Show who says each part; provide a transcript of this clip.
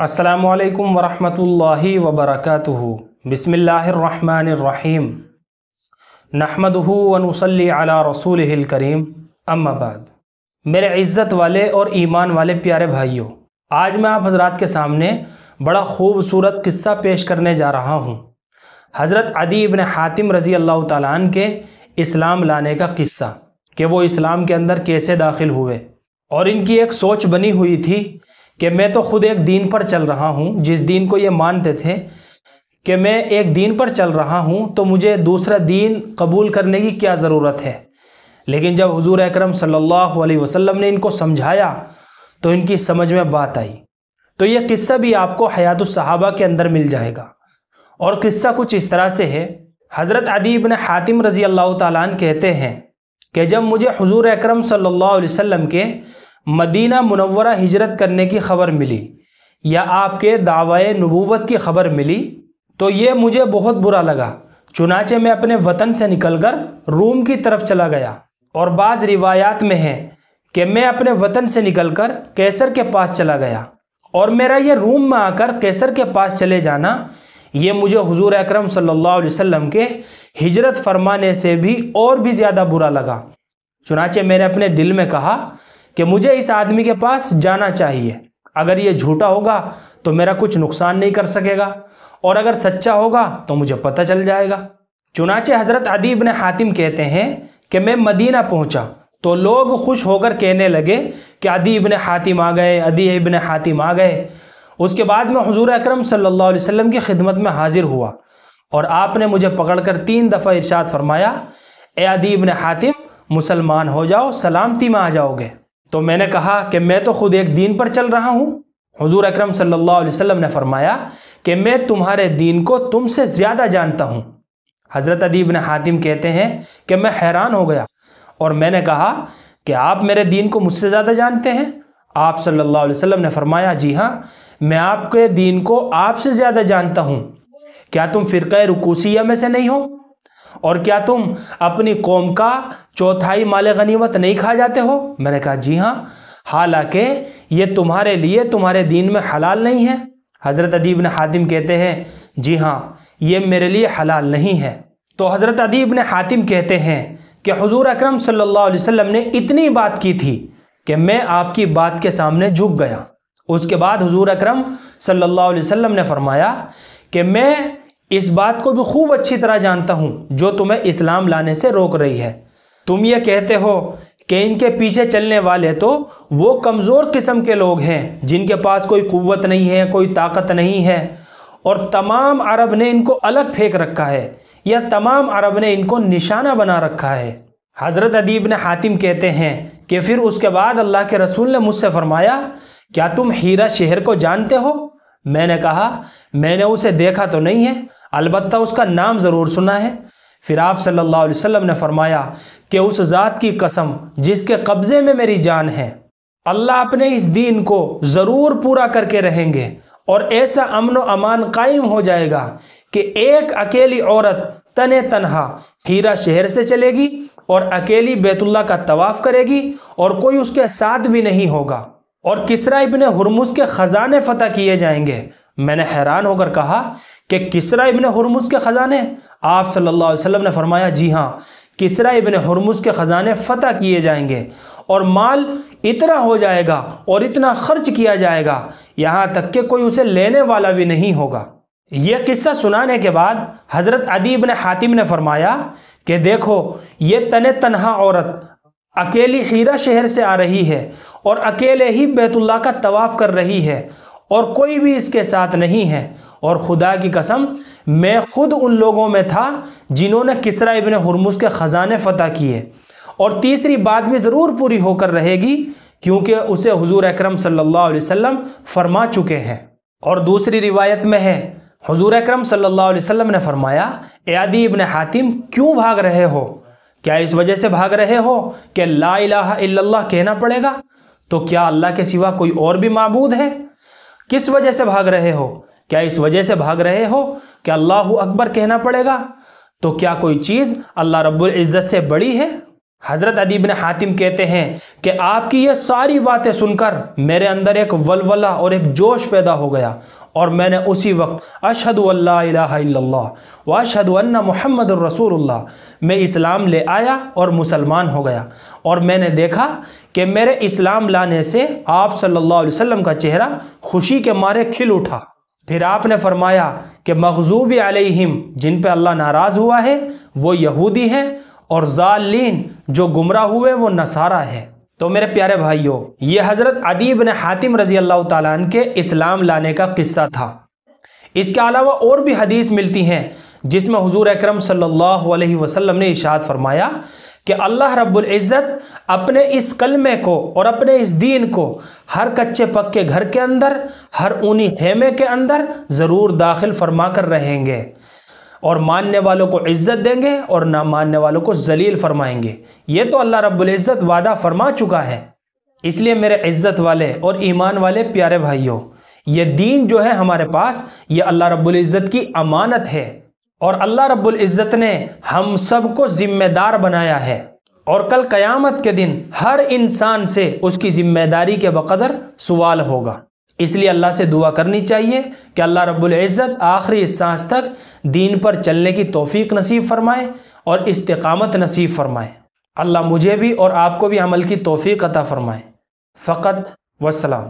Speaker 1: अस्सलामुअलैकुम वरहमतुल्लाहि वबरकातुहु। बिस्मिल्लाहिर्रहमानिर्रहीम। नहमदुहु व नुसल्ली अला रसूलिहिल करीम। अम्मा बाद। मेरे इज़्ज़त वाले और ईमान वाले प्यारे भाइयों, आज मैं आप हज़रात के सामने बड़ा खूबसूरत किस्सा पेश करने जा रहा हूँ। हज़रत अदी इब्न हातिम रज़ी अल्लाह तआला अन्हु के इस्लाम लाने का किस्सा, कि वो इस्लाम के अंदर कैसे दाखिल हुए। और इनकी एक सोच बनी हुई थी कि मैं तो ख़ुद एक दीन पर चल रहा हूँ, जिस दीन को ये मानते थे कि मैं एक दीन पर चल रहा हूँ तो मुझे दूसरा दीन कबूल करने की क्या ज़रूरत है। लेकिन जब हुज़ूर अकरम सल्लल्लाहु अलैहि वसल्लम ने इनको समझाया तो इनकी समझ में बात आई। तो ये किस्सा भी आपको हयातुस सहाबा के अंदर मिल जाएगा। और किस्सा कुछ इस तरह से है। हज़रत अदी इब्न हातिम रज़ी अल्लाह तआला अन्हु कहते हैं कि जब मुझे हुज़ूर अकरम सल्लल्लाहु अलैहि वसल्लम के मदीना मुनव्वरा हिजरत करने की ख़बर मिली या आपके दावाए नबूवत की ख़बर मिली तो ये मुझे बहुत बुरा लगा। चुनाचे मैं अपने वतन से निकलकर रूम की तरफ चला गया। और बाज़ रिवायात में है कि मैं अपने वतन से निकलकर कैसर के पास चला गया। और मेरा ये रूम में आकर कैसर के पास चले जाना, ये मुझे हुज़ूर अकरम सल्लल्लाहु अलैहि वसल्लम के हिजरत फरमाने से भी और भी ज़्यादा बुरा लगा। चुनाचे मैंने अपने दिल में कहा कि मुझे इस आदमी के पास जाना चाहिए। अगर ये झूठा होगा तो मेरा कुछ नुकसान नहीं कर सकेगा, और अगर सच्चा होगा तो मुझे पता चल जाएगा। चुनाचे हज़रत अदी इब्न हातिम कहते हैं कि मैं मदीना पहुंचा तो लोग खुश होकर कहने लगे कि अदी इब्न हातिम आ गए, अदी इब्न हातिम आ गए। उसके बाद मैं हुज़ूर अकरम सल्लल्लाहु अलैहि वसल्लम की खिदमत में हाजिर हुआ और आपने मुझे पकड़कर 3 दफ़ा इरशाद फरमाया, ए अदी इब्न हातिम, मुसलमान हो जाओ, सलामती में आ जाओगे। तो मैंने कहा कि मैं तो खुद एक दीन पर चल रहा हूँ। हुज़ूर अकरम सल्लल्लाहु अलैहि वसल्लम ने फरमाया कि मैं तुम्हारे दीन को तुमसे ज़्यादा जानता हूँ। हज़रत अदी इब्न हातिम कहते हैं कि मैं हैरान हो गया और मैंने कहा कि आप मेरे दीन को मुझसे ज़्यादा जानते हैं। आप सल्लल्लाहु अलैहि वसल्लम ने फरमाया, जी हाँ, मैं आपके दीन को आपसे ज़्यादा जानता हूँ। क्या तुम फ़िरक़े रुकूसिया में से नहीं हो? और क्या तुम अपनी कौम का चौथाई माल गनीमत नहीं खा जाते हो? मैंने कहा, जी हाँ, हालांकि ये तुम्हारे लिए तुम्हारे दीन में हलाल नहीं है। हज़रत अदी इब्न हातिम कहते हैं, जी हाँ, ये मेरे लिए हलाल नहीं है। तो हज़रत अदी इब्न हातिम कहते हैं कि हुज़ूर अकरम सल्लल्लाहु अलैहि वसल्लम ने इतनी बात की थी कि मैं आपकी बात के सामने झुक गया। उसके बाद हुज़ूर अकरम सल्लल्लाहु अलैहि वसल्लम ने फरमाया कि मैं इस बात को भी खूब अच्छी तरह जानता हूँ जो तुम्हें इस्लाम लाने से रोक रही है। तुम ये कहते हो कि इनके पीछे चलने वाले तो वो कमज़ोर किस्म के लोग हैं जिनके पास कोई कुव्वत नहीं है, कोई ताकत नहीं है, और तमाम अरब ने इनको अलग फेंक रखा है या तमाम अरब ने इनको निशाना बना रखा है। हज़रत अदी इब्न हातिम कहते हैं कि फिर उसके बाद अल्लाह के रसूल ने मुझसे फरमाया, क्या तुम हीरा शहर को जानते हो? मैंने कहा, मैंने उसे देखा तो नहीं है, अलबत्ता उसका नाम ज़रूर सुना है। फिर आप सल्लल्लाहु अलैहि वसल्लम ने फरमाया कि उस ज़ात की कसम जिसके कब्ज़े में मेरी जान है, अल्लाह अपने इस दीन को ज़रूर पूरा करके रहेंगे और ऐसा अमन व अमान कायम हो जाएगा कि एक अकेली औरत तने तनहा हीरा शहर से चलेगी और अकेली बैतुल्लाह का तवाफ़ करेगी और कोई उसके साथ भी नहीं होगा, और किसरा इब्न हुरमुज़ के ख़जाने फ़तह किए जाएंगे। मैंने हैरान होकर कहा कि किसरा इब्न हुरमुज़ के ख़जाने? आप सल्लल्लाहु अलैहि वसल्लम ने फरमाया, जी हाँ, किसरा इब्न हुरमुज़ के ख़जाने फ़तह किए जाएंगे और माल इतना हो जाएगा और इतना खर्च किया जाएगा यहाँ तक कि कोई उसे लेने वाला भी नहीं होगा। यह किस्सा सुनाने के बाद हज़रत अदी इब्न हातिम ने फरमाया कि देखो, ये तने तनहा औरत अकेली हीरा शहर से आ रही है और अकेले ही बैतुल्लाह का तवाफ़ कर रही है और कोई भी इसके साथ नहीं है, और खुदा की कसम मैं खुद उन लोगों में था जिन्होंने किसरा इब्न हुरमुज़ के ख़जाने फ़तह किए, और तीसरी बात भी ज़रूर पूरी होकर रहेगी क्योंकि उसे हुज़ूर अकरम सल्लल्लाहु अलैहि वसल्लम फरमा चुके हैं। और दूसरी रिवायत में है, हुज़ूर अकरम सल्लल्लाहु अलैहि वसल्लम ने फरमाया, ए अदी इब्न हातिम, क्यों भाग रहे हो? क्या इस वजह से भाग रहे हो कि ला इलाहा इल्लल्लाह कहना पड़ेगा? तो क्या अल्लाह के सिवा कोई और भी माबूद है? किस वजह से भाग रहे हो? क्या इस वजह से भाग रहे हो कि अल्लाहु अकबर कहना पड़ेगा? तो क्या कोई चीज़ अल्लाह रब्बुल इज़्ज़त से बड़ी है? حضرت عدی بن حاتم کہتے ہیں کہ آپ کی یہ ساری باتیں سن کر میرے اندر ایک ولولہ اور ایک جوش پیدا ہو گیا، اور میں نے اسی وقت اشہد ان لا الہ الا اللہ و اشہد ان محمد الرسول اللہ میں اسلام لے آیا اور مسلمان ہو گیا، اور میں نے دیکھا کہ میرے اسلام لانے سے آپ صلی اللہ علیہ وسلم کا چہرہ خوشی کے مارے کھل اٹھا۔ پھر آپ نے فرمایا کہ مغضوب علیہم، جن پہ اللہ ناراض ہوا ہے وہ یہودی ہیں، اور ضالین، جو گمراہ ہوئے وہ نصارہ ہے۔ تو میرے پیارے بھائیوں، یہ حضرت عدی بن حاتم رضی اللہ تعالیٰ عنہ کے اسلام لانے کا قصہ تھا۔ اس کے علاوہ اور بھی حدیث ملتی ہیں جس میں حضور اکرم صلی اللہ علیہ وسلم نے ارشاد فرمایا کہ اللہ رب العزت اپنے اس کلمے کو اور اپنے اس دین کو ہر کچے پکے گھر کے اندر، ہر اونی خیمے کے اندر ضرور داخل فرما کر رہیں گے، اور ماننے والوں کو عزت دیں گے اور نہ ماننے والوں کو ذلیل فرمائیں گے۔ یہ تو اللہ رب العزت وعدہ فرما چکا ہے۔ اس لیے میرے عزت والے اور ایمان والے پیارے بھائیوں، یہ دین جو ہے ہمارے پاس، یہ اللہ رب العزت کی امانت ہے، اور اللہ رب العزت نے ہم سب کو ذمہ دار بنایا ہے، اور کل قیامت کے دن ہر انسان سے اس کی ذمہ داری کے بقدر سوال ہوگا۔ اس لیے اللہ سے دعا کرنی چاہیے کہ اللہ رب العزت آخری سانس تک دین پر چلنے کی توفیق نصیب فرمائے اور استقامت نصیب فرمائے۔ اللہ مجھے بھی اور آپ کو بھی عمل کی توفیق عطا فرمائے۔ فقط والسلام۔